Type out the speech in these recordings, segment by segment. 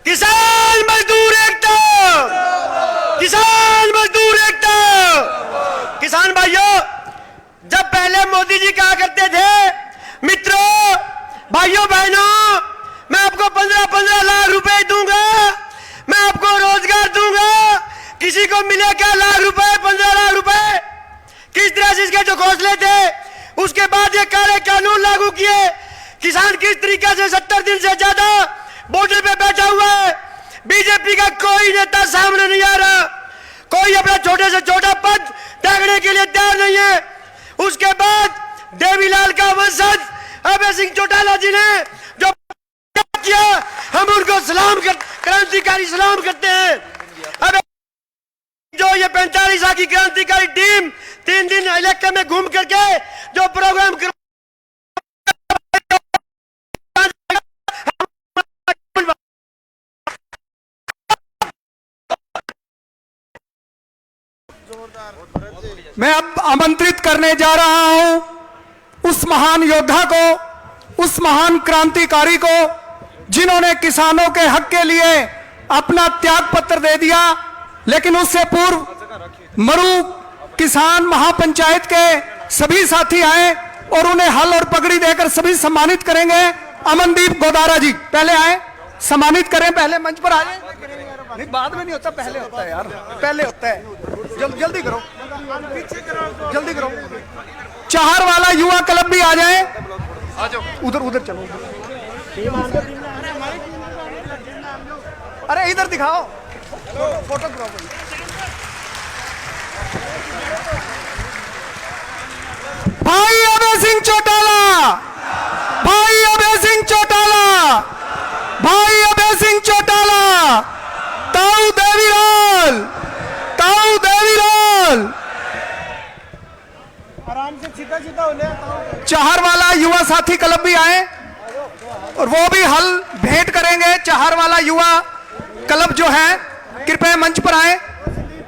किसान मजदूर एकता, किसान मजदूर एकता। किसान भाइयों, जब पहले मोदी जी कहा करते थे, मित्रों, भाइयों बहनों, मैं आपको 15-15 लाख रुपए दूंगा, मैं आपको रोजगार दूंगा, किसी को मिले क्या लाख रुपए, 15 लाख रुपए, किस तरह से इसके जो घोषले थे, उसके बाद ये काले कानून लागू किए। किसान किस तरीके से 70 दिन से ज्यादा बॉर्डर पे बैठा हुआ है, बीजेपी का कोई नेता सामने नहीं आ रहा, कोई अपना छोटे से छोटा पद त्यागने के लिए तैयार नहीं है। उसके बाद देवीलाल का वंशज अभय सिंह चौटाला जी ने जो किया, हम उनको सलाम कर, क्रांतिकारी सलाम करते हैं। अब जो ये 45 साल की क्रांतिकारी टीम 3 दिन इलाके में घूम करके जो प्रोग्राम कर, मैं अब आमंत्रित करने जा रहा हूं उस महान योद्धा को, उस महान क्रांतिकारी को, जिन्होंने किसानों के हक के लिए अपना त्याग पत्र दे दिया। लेकिन उससे पूर्व मरु किसान महापंचायत के सभी साथी आए और उन्हें हल और पगड़ी देकर सभी सम्मानित करेंगे। अमनदीप गोदारा जी पहले आए, सम्मानित करें, पहले मंच पर आ जाए। नहीं, बाद में नहीं होता, पहले होता है यार, पहले होता है। जल्दी करो, जल्दी करो। चाहर वाला युवा क्लब भी आ जाए, उधर उधर चलो, अरे इधर दिखाओ, फोटोग्राफर। भाई अभय सिंह चौटाला, भाई अभय सिंह चौटाला, भाई अभय सिंह चौटाला, ताऊ देवीलाल, ताऊ देवीलाल, आराम से सीधा सीधा हो ले। चाहर वाला युवा साथी क्लब भी आए और वो भी हल भेंट करेंगे। चाहर वाला युवा क्लब जो है, कृपया मंच पर आए,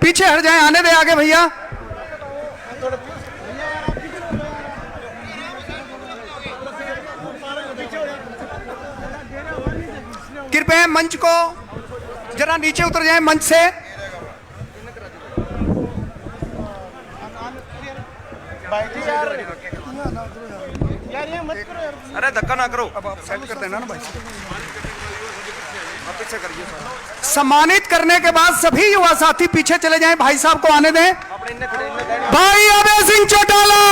पीछे हट जाएं, आने दे आगे भैया। कृपया मंच को जरा नीचे उतर जाएं मंच से। अरे धक्का ना करो, अब आप सेट कर देना ना भाई, पीछे करिए। सम्मानित करने के बाद सभी युवा साथी पीछे चले जाएं, भाई साहब को आने दें। भाई अभय सिंह चौटाला,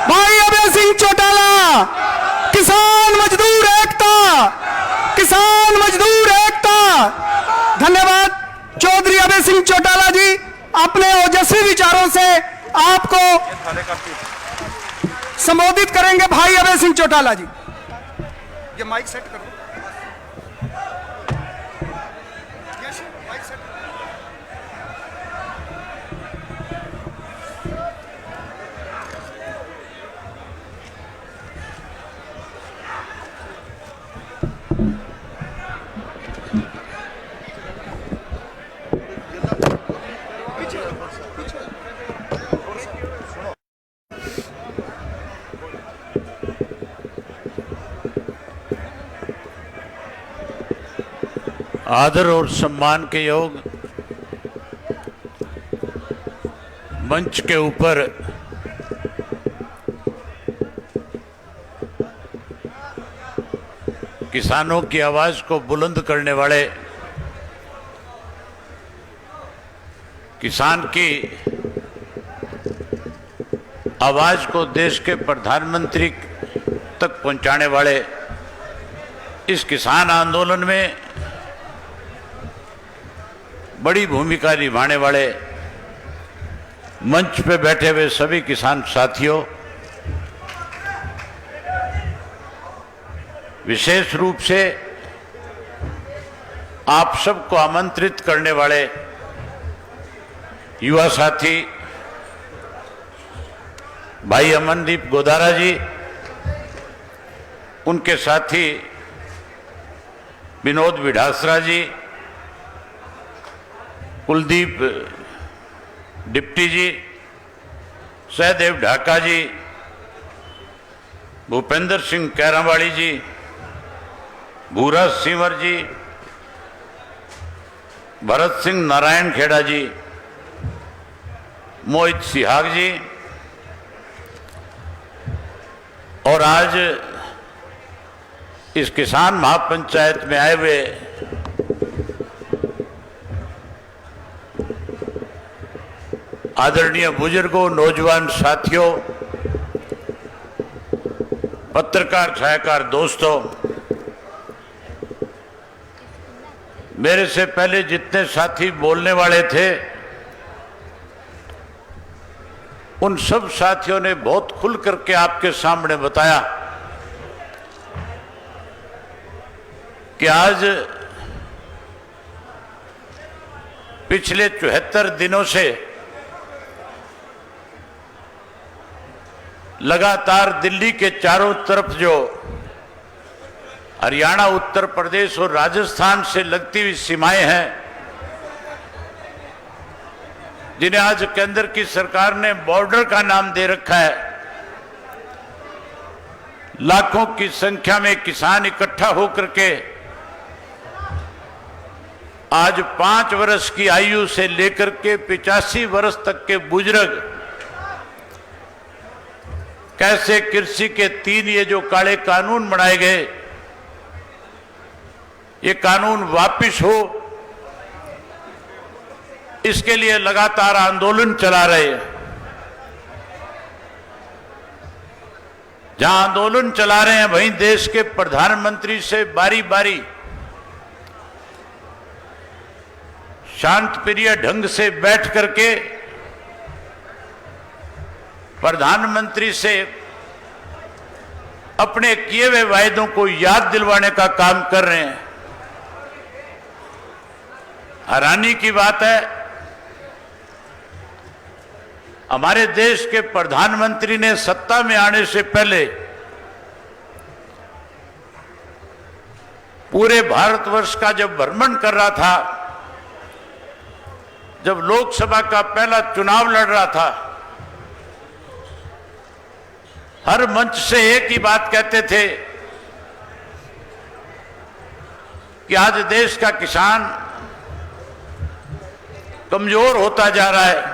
भाई अभय सिंह चौटाला, किसान मजदूर एकता, किसान मजदूर एकता। धन्यवाद चौधरी अभय सिंह चौटाला जी, अपने ओजस्वी विचारों से आपको संबोधित करेंगे भाई अभय सिंह चौटाला जी। ये माइक सेट करो, माइक सेट। आदर और सम्मान के योग मंच के ऊपर किसानों की आवाज को बुलंद करने वाले, किसान की आवाज को देश के प्रधानमंत्री तक पहुंचाने वाले, इस किसान आंदोलन में बड़ी भूमिका निभाने वाले मंच पे बैठे हुए सभी किसान साथियों, विशेष रूप से आप सबको आमंत्रित करने वाले युवा साथी भाई अमनदीप गोदारा जी, उनके साथी विनोद विढासरा जी, कुलदीप डिप्टी जी, सहदेव ढाका जी, भूपेंद्र सिंह कैरावाली जी, भूरा सिंवर जी, भरत सिंह नारायण खेड़ा जी, मोहित सिहाग जी, और आज इस किसान महापंचायत में आए हुए आदरणीय बुजुर्गों, नौजवान साथियों, पत्रकार छायाकार दोस्तों, मेरे से पहले जितने साथी बोलने वाले थे उन सब साथियों ने बहुत खुल करके आपके सामने बताया कि आज पिछले 74 दिनों से लगातार दिल्ली के चारों तरफ जो हरियाणा, उत्तर प्रदेश और राजस्थान से लगती हुई सीमाएं हैं, जिन्हें आज केंद्र की सरकार ने बॉर्डर का नाम दे रखा है, लाखों की संख्या में किसान इकट्ठा होकर के आज 5 वर्ष की आयु से लेकर के 85 वर्ष तक के बुजुर्ग कैसे कृषि के 3 ये जो काले कानून बनाए गए, ये कानून वापिस हो, इसके लिए लगातार आंदोलन चला रहे हैं। जहां आंदोलन चला रहे हैं वहीं देश के प्रधानमंत्री से बारी बारी शांत प्रिय ढंग से बैठ करके प्रधानमंत्री से अपने किए हुए वायदों को याद दिलवाने का काम कर रहे हैं। हैरानी की बात है, हमारे देश के प्रधानमंत्री ने सत्ता में आने से पहले पूरे भारतवर्ष का जब भ्रमण कर रहा था, जब लोकसभा का पहला चुनाव लड़ रहा था, हर मंच से एक ही बात कहते थे कि आज देश का किसान कमजोर होता जा रहा है,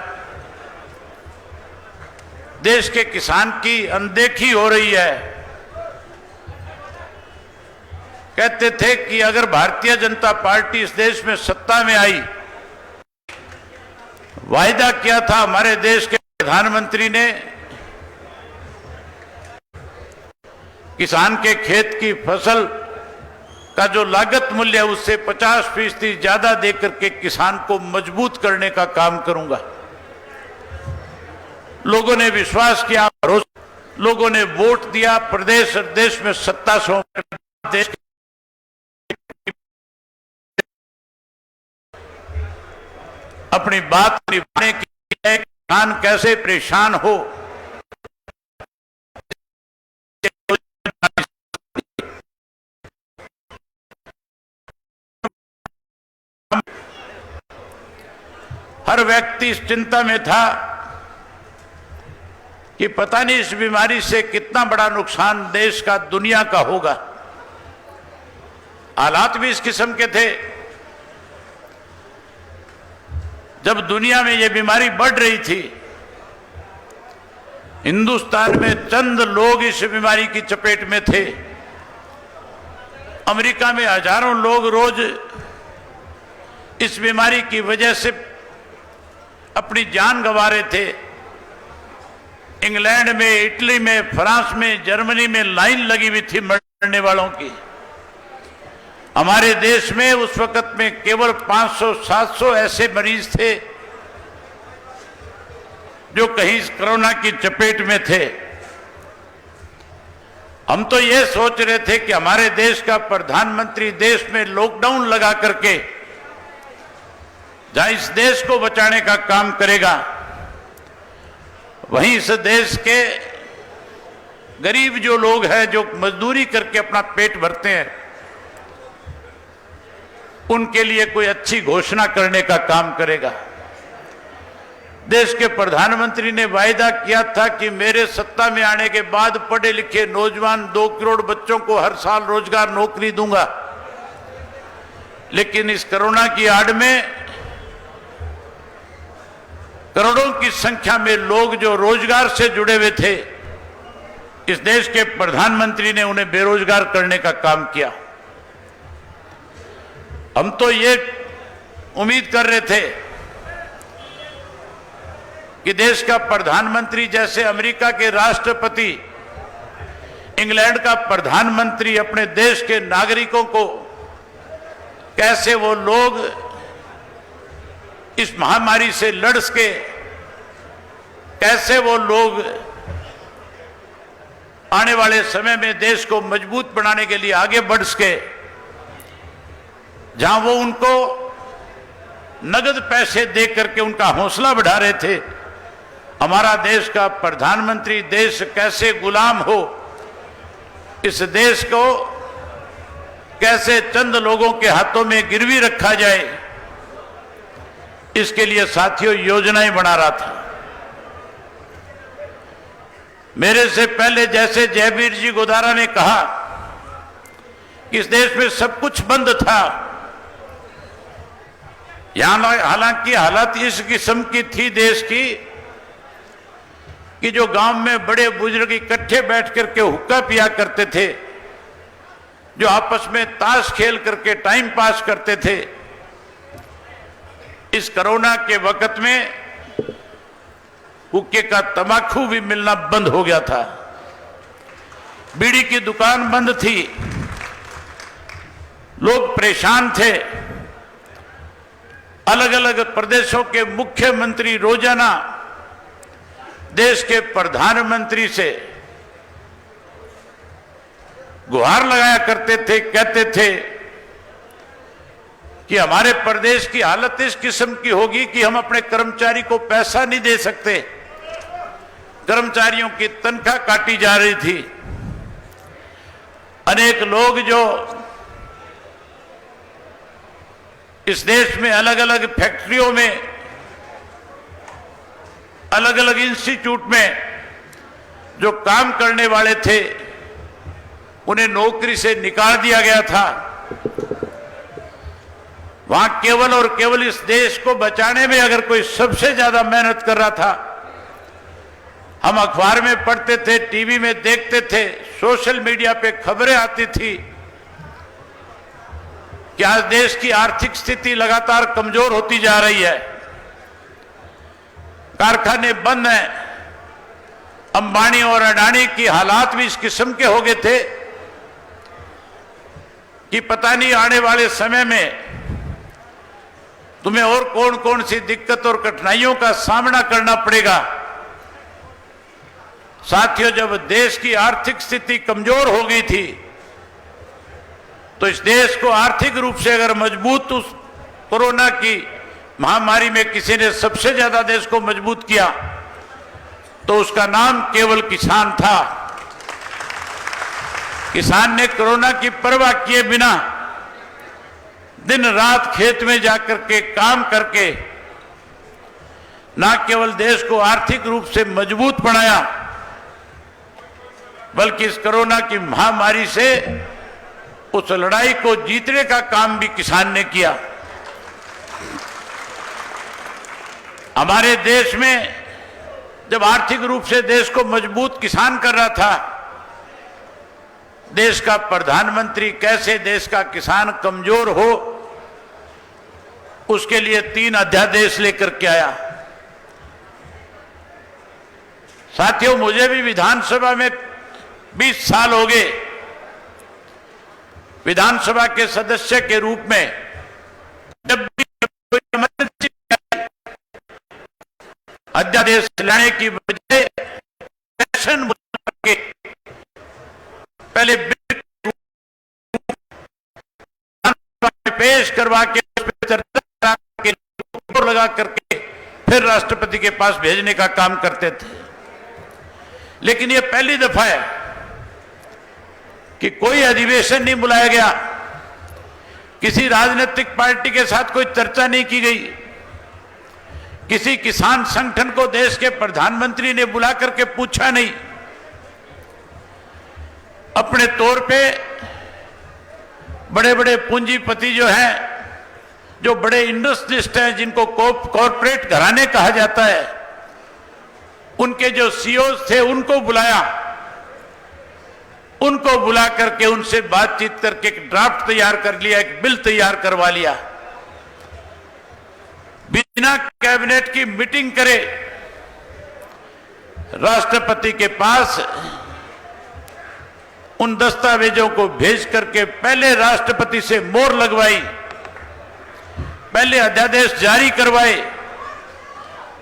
देश के किसान की अनदेखी हो रही है। कहते थे कि अगर भारतीय जनता पार्टी इस देश में सत्ता में आई, वायदा किया था हमारे देश के प्रधानमंत्री ने, किसान के खेत की फसल का जो लागत मूल्य है उससे 50% ज्यादा देकर के किसान को मजबूत करने का काम करूंगा। लोगों ने विश्वास किया, भरोसा, लोगों ने वोट दिया, प्रदेश और देश में सत्ता सौंप, देश अपनी बात निभाने के लिए किसान कैसे परेशान हो, हर व्यक्ति इस चिंता में था कि पता नहीं इस बीमारी से कितना बड़ा नुकसान देश का, दुनिया का होगा। हालात भी इस किस्म के थे। जब दुनिया में यह बीमारी बढ़ रही थी, हिंदुस्तान में चंद लोग इस बीमारी की चपेट में थे। अमेरिका में हजारों लोग रोज इस बीमारी की वजह से अपनी जान गंवा रहे थे। इंग्लैंड में, इटली में, फ्रांस में, जर्मनी में लाइन लगी हुई थी मरने वालों की। हमारे देश में उस वक्त में केवल 500-700 ऐसे मरीज थे जो कहीं कोरोना की चपेट में थे। हम तो ये सोच रहे थे कि हमारे देश का प्रधानमंत्री देश में लॉकडाउन लगा करके जहां इस देश को बचाने का काम करेगा, वहीं इस देश के गरीब जो लोग हैं, जो मजदूरी करके अपना पेट भरते हैं, उनके लिए कोई अच्छी घोषणा करने का काम करेगा। देश के प्रधानमंत्री ने वायदा किया था कि मेरे सत्ता में आने के बाद पढ़े लिखे नौजवान 2 करोड़ बच्चों को हर साल रोजगार नौकरी दूंगा। लेकिन इस कोरोना की आड़ में करोड़ों की संख्या में लोग जो रोजगार से जुड़े हुए थे, इस देश के प्रधानमंत्री ने उन्हें बेरोजगार करने का काम किया। हम तो ये उम्मीद कर रहे थे कि देश का प्रधानमंत्री, जैसे अमेरिका के राष्ट्रपति, इंग्लैंड का प्रधानमंत्री अपने देश के नागरिकों को कैसे वो लोग इस महामारी से लड़ सके, कैसे वो लोग आने वाले समय में देश को मजबूत बनाने के लिए आगे बढ़ सके। जहां वो उनको नगद पैसे दे करके उनका हौसला बढ़ा रहे थे, हमारा देश का प्रधानमंत्री देश कैसे गुलाम हो, इस देश को कैसे चंद लोगों के हाथों में गिरवी रखा जाए, इसके लिए साथियों योजनाएं बना रहा था। मेरे से पहले जैसे जयवीर जी गोदारा ने कहा कि इस देश में सब कुछ बंद था, यहां हालांकि हालत इस किस्म की थी देश की कि जो गांव में बड़े बुजुर्ग इकट्ठे बैठ करके हुक्का पिया करते थे, जो आपस में ताश खेल करके टाइम पास करते थे, इस कोरोना के वक्त में हुक्के का तंबाकू भी मिलना बंद हो गया था। बीड़ी की दुकान बंद थी, लोग परेशान थे। अलग अलग प्रदेशों के मुख्यमंत्री रोजाना देश के प्रधानमंत्री से गुहार लगाया करते थे, कहते थे कि हमारे प्रदेश की हालत इस किस्म की होगी कि हम अपने कर्मचारी को पैसा नहीं दे सकते। कर्मचारियों की तनख्वाह काटी जा रही थी। अनेक लोग जो इस देश में अलग अलग फैक्ट्रियों में, अलग अलग इंस्टीट्यूट में जो काम करने वाले थे, उन्हें नौकरी से निकाल दिया गया था। वहां केवल और केवल इस देश को बचाने में अगर कोई सबसे ज्यादा मेहनत कर रहा था, हम अखबार में पढ़ते थे, टीवी में देखते थे, सोशल मीडिया पे खबरें आती थी कि आज देश की आर्थिक स्थिति लगातार कमजोर होती जा रही है, कारखाने बंद हैं। अंबानी और अडानी की हालात भी इस किस्म के हो गए थे कि पता नहीं आने वाले समय में तुम्हें और कौन कौन सी दिक्कत और कठिनाइयों का सामना करना पड़ेगा। साथियों, जब देश की आर्थिक स्थिति कमजोर हो गई थी, तो इस देश को आर्थिक रूप से अगर मजबूत, उस कोरोना की महामारी में किसी ने सबसे ज्यादा देश को मजबूत किया तो उसका नाम केवल किसान था। किसान ने कोरोना की परवाह किए बिना दिन रात खेत में जाकर के काम करके न केवल देश को आर्थिक रूप से मजबूत बनाया, बल्कि इस कोरोना की महामारी से उस लड़ाई को जीतने का काम भी किसान ने किया। हमारे देश में जब आर्थिक रूप से देश को मजबूत किसान कर रहा था, देश का प्रधानमंत्री कैसे देश का किसान कमजोर हो, उसके लिए 3 अध्यादेश लेकर के आया। साथियों, मुझे भी विधानसभा में 20 साल हो गए। विधानसभा के सदस्य के रूप में जब भी कोई इमरजेंसी अध्यादेश लाने की बजाय सेशन के पहले बिल पेश करवा के उस पर चर्चा के लगा करके फिर राष्ट्रपति के पास भेजने का काम करते थे। लेकिन यह पहली दफा है कि कोई अधिवेशन नहीं बुलाया गया, किसी राजनीतिक पार्टी के साथ कोई चर्चा नहीं की गई, किसी किसान संगठन को देश के प्रधानमंत्री ने बुला करके पूछा नहीं। अपने तौर पे बड़े बड़े पूंजीपति जो हैं, जो बड़े इंडस्ट्रियलिस्ट हैं, जिनको कॉर्पोरेट घराने कहा जाता है, उनके जो सीईओज थे उनको बुलाया। उनको बुला करके उनसे बातचीत करके एक ड्राफ्ट तैयार कर लिया, एक बिल तैयार करवा लिया। बिना कैबिनेट की मीटिंग करे राष्ट्रपति के पास उन दस्तावेजों को भेज करके पहले राष्ट्रपति से मोहर लगवाई, पहले अध्यादेश जारी करवाए।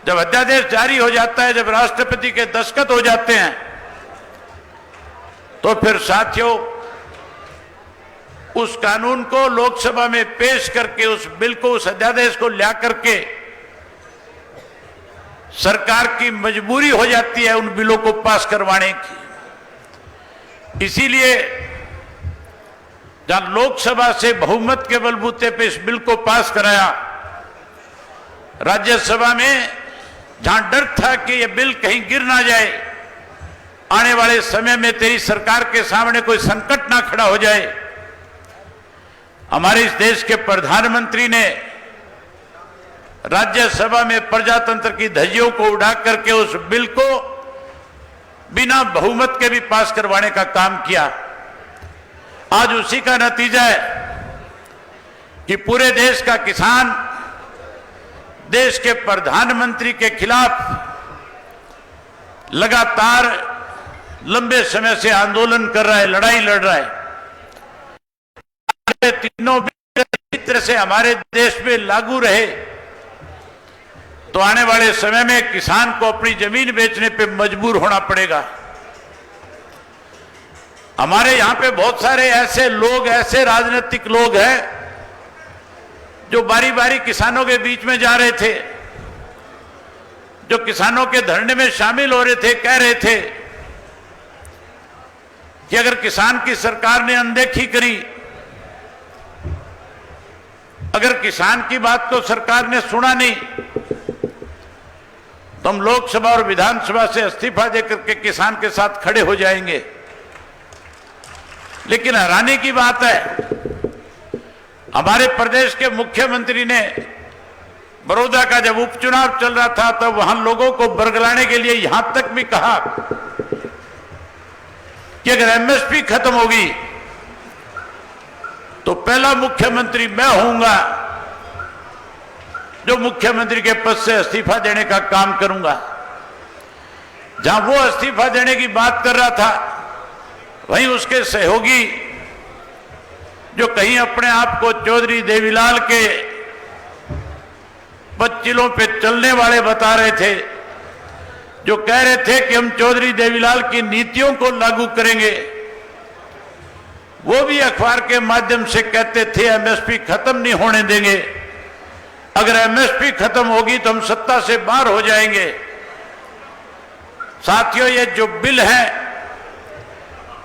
जब अध्यादेश जारी हो जाता है, जब राष्ट्रपति के दस्तखत हो जाते हैं, तो फिर साथियों उस कानून को लोकसभा में पेश करके, उस बिल को, उस अध्यादेश को ला करके सरकार की मजबूरी हो जाती है उन बिलों को पास करवाने की। इसीलिए जहां लोकसभा से बहुमत के बलबूते पे इस बिल को पास कराया, राज्यसभा में जहां डर था कि यह बिल कहीं गिर ना जाए, आने वाले समय में तेरी सरकार के सामने कोई संकट ना खड़ा हो जाए, हमारे इस देश के प्रधानमंत्री ने राज्यसभा में प्रजातंत्र की धज्जियों को उड़ा करके उस बिल को बिना बहुमत के भी पास करवाने का काम किया। आज उसी का नतीजा है कि पूरे देश का किसान देश के प्रधानमंत्री के खिलाफ लगातार लंबे समय से आंदोलन कर रहा है, लड़ाई लड़ रहा है। तीनों इस तरह से हमारे देश में लागू रहे तो आने वाले समय में किसान को अपनी जमीन बेचने पे मजबूर होना पड़ेगा। हमारे यहां पे बहुत सारे ऐसे लोग, ऐसे राजनीतिक लोग हैं जो बारी बारी किसानों के बीच में जा रहे थे, जो किसानों के धरने में शामिल हो रहे थे, कह रहे थे कि अगर किसान की सरकार ने अनदेखी करी, अगर किसान की बात तो सरकार ने सुना नहीं, तो हम लोकसभा और विधानसभा से इस्तीफा देकर के किसान के साथ खड़े हो जाएंगे। लेकिन हैरानी की बात है, हमारे प्रदेश के मुख्यमंत्री ने बड़ौदा का जब उपचुनाव चल रहा था, तब वहां लोगों को बरगलाने के लिए यहां तक भी कहा कि अगर एमएसपी खत्म होगी तो पहला मुख्यमंत्री मैं होऊंगा जो मुख्यमंत्री के पद से इस्तीफा देने का काम करूंगा। जहां वो इस्तीफा देने की बात कर रहा था, वहीं उसके सहयोगी जो कहीं अपने आप को चौधरी देवीलाल के पच्चीलों पे चलने वाले बता रहे थे, जो कह रहे थे कि हम चौधरी देवीलाल की नीतियों को लागू करेंगे, वो भी अखबार के माध्यम से कहते थे एमएसपी खत्म नहीं होने देंगे, अगर एमएसपी खत्म होगी तो हम सत्ता से बाहर हो जाएंगे। साथियों, ये जो बिल है,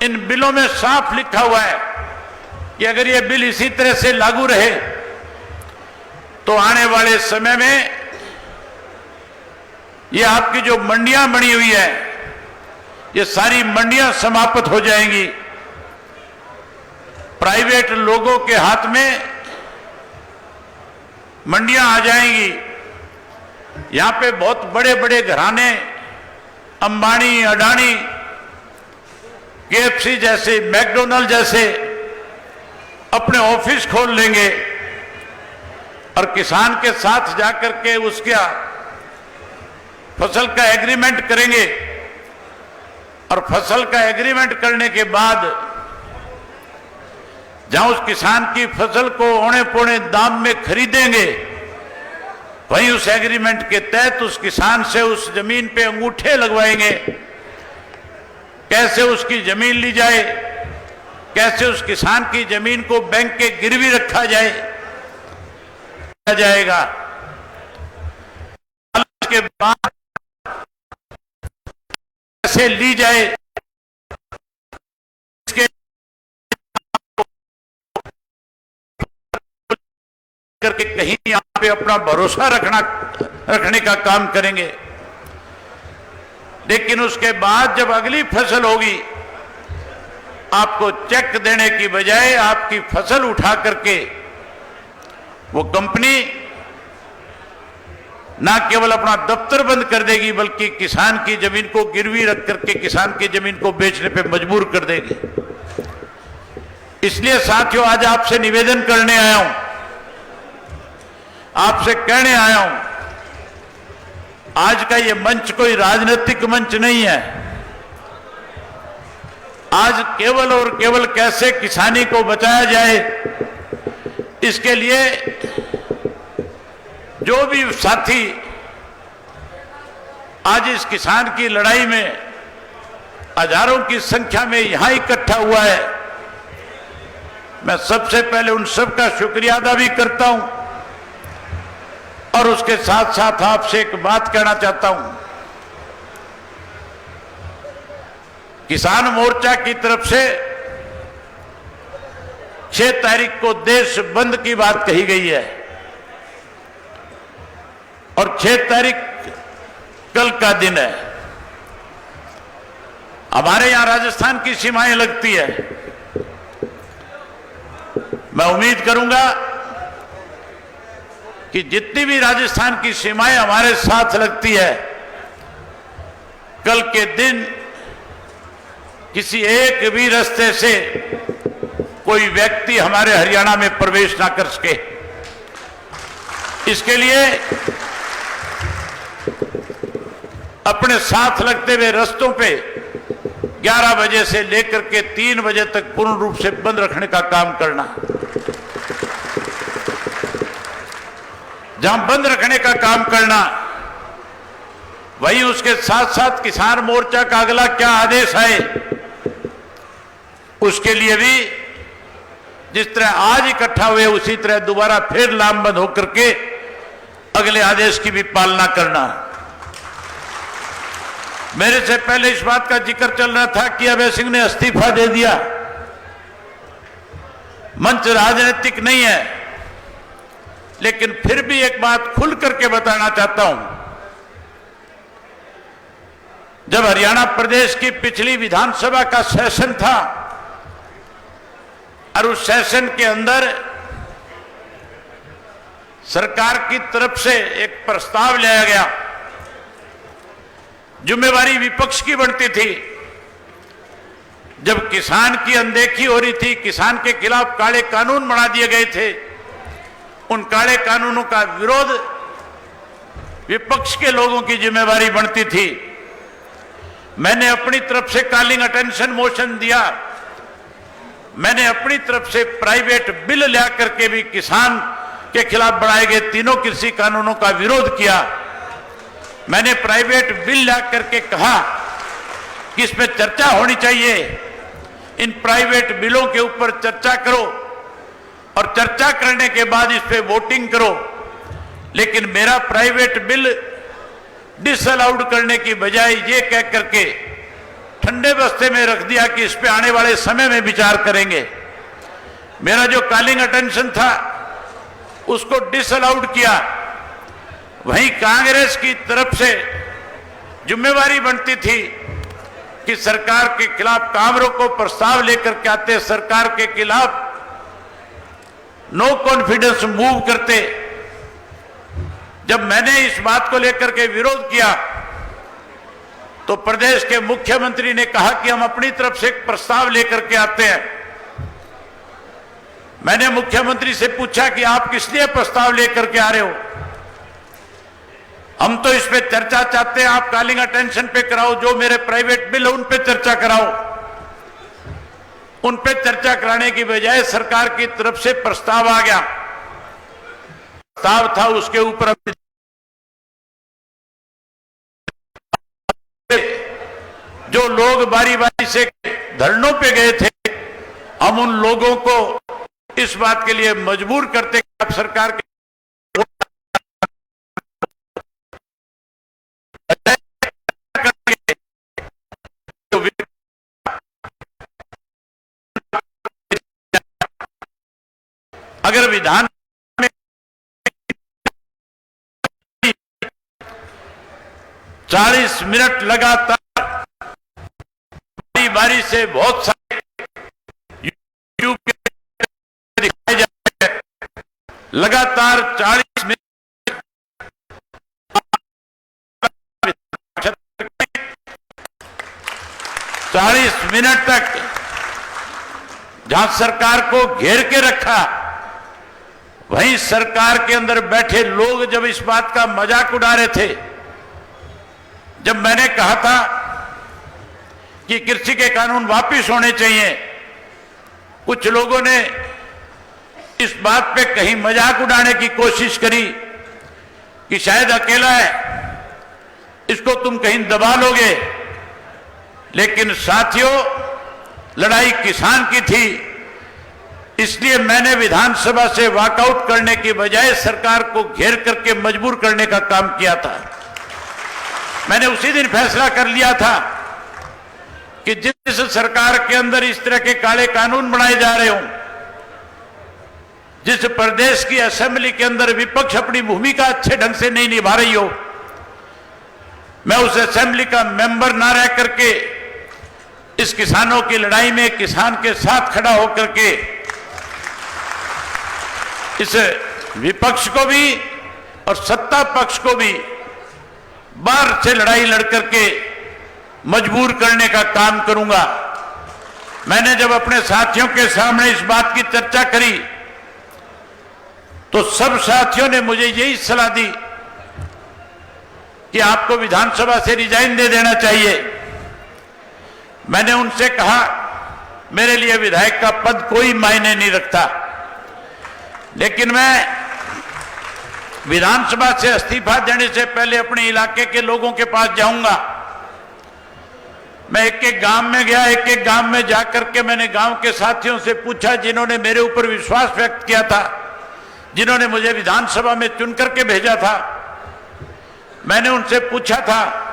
इन बिलों में साफ लिखा हुआ है कि अगर ये बिल इसी तरह से लागू रहे तो आने वाले समय में ये आपकी जो मंडियां बनी हुई है, ये सारी मंडियां समाप्त हो जाएंगी। प्राइवेट लोगों के हाथ में मंडियां आ जाएंगी। यहां पे बहुत बड़े बड़े घराने, अंबानी, अडानी, केएफसी जैसे, मैकडोनल्ड जैसे अपने ऑफिस खोल लेंगे और किसान के साथ जाकर के उसका फसल का एग्रीमेंट करेंगे, और फसल का एग्रीमेंट करने के बाद जहां उस किसान की फसल को औने पौने दाम में खरीदेंगे, वहीं उस एग्रीमेंट के तहत उस किसान से उस जमीन पे अंगूठे लगवाएंगे। कैसे उसकी जमीन ली जाए, कैसे उस किसान की जमीन को बैंक के गिरवी रखा जाएगा, के बाद कैसे ली जाए, करके कहीं यहां पे अपना भरोसा रखने का काम करेंगे। लेकिन उसके बाद जब अगली फसल होगी, आपको चेक देने की बजाय आपकी फसल उठा करके वो कंपनी ना केवल अपना दफ्तर बंद कर देगी, बल्कि किसान की जमीन को गिरवी रख करके किसान की जमीन को बेचने पे मजबूर कर देगी। इसलिए साथियों, आज आपसे निवेदन करने आया हूं, आपसे कहने आया हूं, आज का ये मंच कोई राजनीतिक मंच नहीं है। आज केवल और केवल कैसे किसानी को बचाया जाए, इसके लिए जो भी साथी आज इस किसान की लड़ाई में हजारों की संख्या में यहां इकट्ठा हुआ है, मैं सबसे पहले उन सब का शुक्रिया अदा भी करता हूं और उसके साथ साथ आपसे एक बात कहना चाहता हूं। किसान मोर्चा की तरफ से 6 तारीख को देश बंद की बात कही गई है और 6 तारीख कल का दिन है। हमारे यहां राजस्थान की सीमाएं लगती है। मैं उम्मीद करूंगा कि जितनी भी राजस्थान की सीमाएं हमारे साथ लगती है, कल के दिन किसी एक भी रास्ते से कोई व्यक्ति हमारे हरियाणा में प्रवेश ना कर सके। इसके लिए अपने साथ लगते हुए रास्तों पे 11 बजे से लेकर के 3 बजे तक पूर्ण रूप से बंद रखने का काम करना। जहां बंद रखने का काम करना, वहीं उसके साथ साथ किसान मोर्चा का अगला क्या आदेश है, उसके लिए भी जिस तरह आज इकट्ठा हुए उसी तरह दोबारा फिर लामबंद होकर के अगले आदेश की भी पालना करना। मेरे से पहले इस बात का जिक्र चल रहा था कि अभय सिंह ने इस्तीफा दे दिया। मंच राजनीतिक नहीं है, लेकिन फिर भी एक बात खुल करके बताना चाहता हूं। जब हरियाणा प्रदेश की पिछली विधानसभा का सेशन था और उस सेशन के अंदर सरकार की तरफ से एक प्रस्ताव लाया गया, जिम्मेवारी विपक्ष की बनती थी। जब किसान की अनदेखी हो रही थी, किसान के खिलाफ काले कानून बना दिए गए थे, उन काले कानूनों का विरोध विपक्ष के लोगों की जिम्मेवारी बनती थी। मैंने अपनी तरफ से कॉलिंग अटेंशन मोशन दिया, मैंने अपनी तरफ से प्राइवेट बिल ला करके भी किसान के खिलाफ बनाए गए तीनों कृषि कानूनों का विरोध किया। मैंने प्राइवेट बिल ला करके कहा कि इस पे चर्चा होनी चाहिए, इन प्राइवेट बिलों के ऊपर चर्चा करो और चर्चा करने के बाद इस पे वोटिंग करो। लेकिन मेरा प्राइवेट बिल डिसअलाउड करने की बजाय ये कह करके ठंडे बस्ते में रख दिया कि इस पे आने वाले समय में विचार करेंगे। मेरा जो कॉलिंग अटेंशन था उसको डिसअलाउड किया। वहीं कांग्रेस की तरफ से जिम्मेवारी बनती थी कि सरकार के खिलाफ काम रोको प्रस्ताव लेकर के आते, सरकार के खिलाफ नो कॉन्फिडेंस मूव करते। जब मैंने इस बात को लेकर के विरोध किया तो प्रदेश के मुख्यमंत्री ने कहा कि हम अपनी तरफ से एक प्रस्ताव लेकर के आते हैं। मैंने मुख्यमंत्री से पूछा कि आप किस लिए प्रस्ताव लेकर के आ रहे हो? हम तो इस पे चर्चा चाहते हैं, आप कॉलिंग अटेंशन पे कराओ, जो मेरे प्राइवेट बिल है उन पे चर्चा कराओ। उन पे चर्चा कराने की बजाय सरकार की तरफ से प्रस्ताव आ गया। प्रस्ताव था उसके ऊपर जो लोग बारी बारी से धरनों पे गए थे, हम उन लोगों को इस बात के लिए मजबूर करते कि आप सरकार के अगर विधान 40 मिनट लगातार बारी बारी से बहुत सारे यूट्यूब के दिखाए जाते हैं, लगातार 40 मिनट 40 मिनट तक जहां सरकार को घेर के रखा, वहीं सरकार के अंदर बैठे लोग जब इस बात का मजाक उड़ा रहे थे, जब मैंने कहा था कि कृषि के कानून वापस होने चाहिए, कुछ लोगों ने इस बात पे कहीं मजाक उड़ाने की कोशिश करी कि शायद अकेला है, इसको तुम कहीं दबा लोगे। लेकिन साथियों, लड़ाई किसान की थी, इसलिए मैंने विधानसभा से वॉकआउट करने की बजाय सरकार को घेर करके मजबूर करने का काम किया था। मैंने उसी दिन फैसला कर लिया था कि जिस सरकार के अंदर इस तरह के काले कानून बनाए जा रहे हों, जिस प्रदेश की असेंबली के अंदर विपक्ष अपनी भूमिका अच्छे ढंग से नहीं निभा रही हो, मैं उस असेंबली का मेंबर ना रह करके इस किसानों की लड़ाई में किसान के साथ खड़ा होकर के इस विपक्ष को भी और सत्ता पक्ष को भी बाहर से लड़ाई लड़ करके मजबूर करने का काम करूंगा। मैंने जब अपने साथियों के सामने इस बात की चर्चा करी तो सब साथियों ने मुझे यही सलाह दी कि आपको विधानसभा से रिजाइन दे देना चाहिए। मैंने उनसे कहा, मेरे लिए विधायक का पद कोई मायने नहीं रखता, लेकिन मैं विधानसभा से इस्तीफा देने से पहले अपने इलाके के लोगों के पास जाऊंगा। मैं एक एक गांव में गया, एक एक गांव में जाकर के मैंने गांव के साथियों से पूछा, जिन्होंने मेरे ऊपर विश्वास व्यक्त किया था, जिन्होंने मुझे विधानसभा में चुन करके भेजा था। मैंने उनसे पूछा था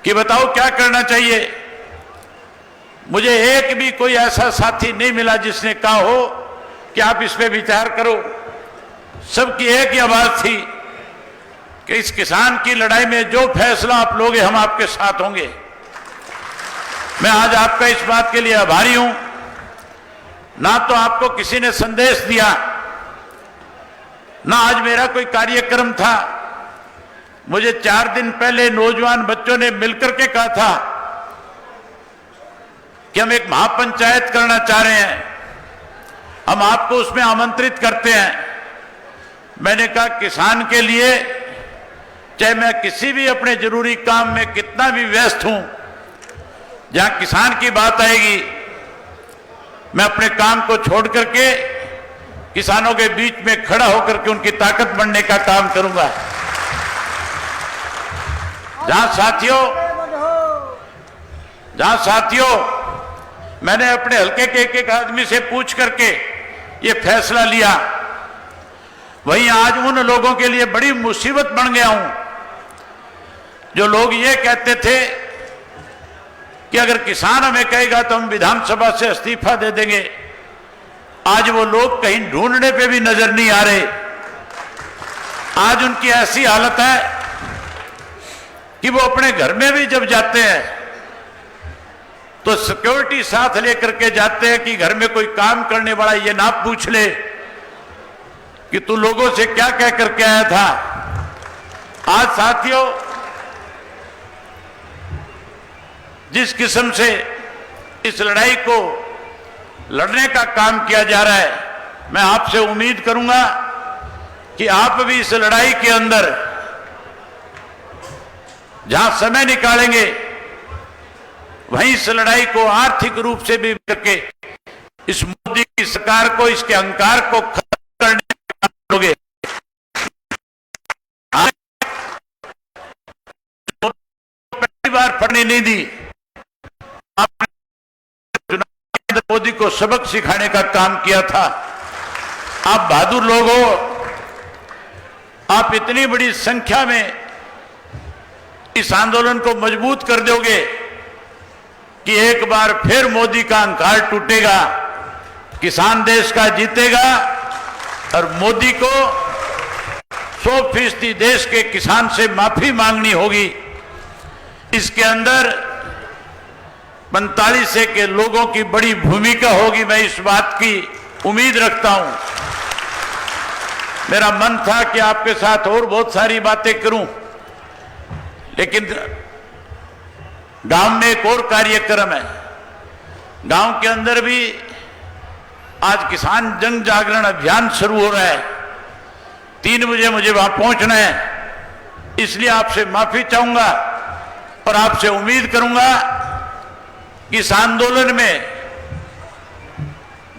कि बताओ क्या करना चाहिए। मुझे एक भी कोई ऐसा साथी नहीं मिला जिसने कहा हो कि आप इस पे विचार करो। सबकी एक ही आवाज थी कि इस किसान की लड़ाई में जो फैसला आप लोगे, हम आपके साथ होंगे। मैं आज आपका इस बात के लिए आभारी हूं। ना तो आपको किसी ने संदेश दिया, ना आज मेरा कोई कार्यक्रम था। मुझे 4 दिन पहले नौजवान बच्चों ने मिलकर के कहा था कि हम एक महापंचायत करना चाह रहे हैं, हम आपको उसमें आमंत्रित करते हैं। मैंने कहा, किसान के लिए चाहे मैं किसी भी अपने जरूरी काम में कितना भी व्यस्त हूं, जहां किसान की बात आएगी, मैं अपने काम को छोड़ करके किसानों के बीच में खड़ा होकर के उनकी ताकत बनने का काम करूंगा। जहां साथियों मैंने अपने हल्के के एक आदमी से पूछ करके ये फैसला लिया, वहीं आज उन लोगों के लिए बड़ी मुसीबत बन गया हूं जो लोग ये कहते थे कि अगर किसान हमें कहेगा तो हम विधानसभा से इस्तीफा दे देंगे। आज वो लोग कहीं ढूंढने पे भी नजर नहीं आ रहे। आज उनकी ऐसी हालत है कि वो अपने घर में भी जब जाते हैं तो सिक्योरिटी साथ लेकर के जाते हैं कि घर में कोई काम करने वाला ये ना पूछ ले कि तू लोगों से क्या कह करके आया था। आज साथियों, जिस किस्म से इस लड़ाई को लड़ने का काम किया जा रहा है, मैं आपसे उम्मीद करूंगा कि आप भी इस लड़ाई के अंदर जहां समय निकालेंगे, वहीं इस लड़ाई को आर्थिक रूप से भी करके इस मोदी की सरकार को, इसके अहंकार को खत्म करने का काम करोगे। पहली बार पढ़ने नहीं दी, आपने मोदी को सबक सिखाने का काम किया था। आप बहादुर लोग हो, आप इतनी बड़ी संख्या में इस आंदोलन को मजबूत कर दोगे कि एक बार फिर मोदी का अहंकार टूटेगा, किसान देश का जीतेगा और मोदी को 100% देश के किसान से माफी मांगनी होगी। इसके अंदर 45 के लोगों की बड़ी भूमिका होगी, मैं इस बात की उम्मीद रखता हूं। मेरा मन था कि आपके साथ और बहुत सारी बातें करूं, लेकिन गांव में एक और कार्यक्रम है। गांव के अंदर भी आज किसान जन जागरण अभियान शुरू हो रहा है। 3 बजे मुझे वहां पहुंचना है, इसलिए आपसे माफी चाहूंगा और आपसे उम्मीद करूंगा कि इस आंदोलन में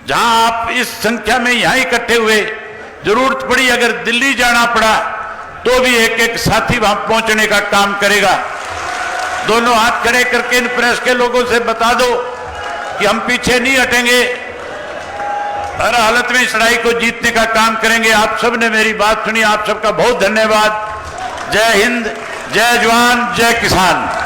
जहां आप इस संख्या में यहां इकट्ठे हुए, जरूरत पड़ी अगर दिल्ली जाना पड़ा तो भी एक एक साथी वहां पहुंचने का काम करेगा। दोनों हाथ खड़े करके इन प्रेस के लोगों से बता दो कि हम पीछे नहीं हटेंगे, हर हालत में इस लड़ाई को जीतने का काम करेंगे। आप सब ने मेरी बात सुनी, आप सबका बहुत धन्यवाद। जय हिंद, जय जवान, जय किसान।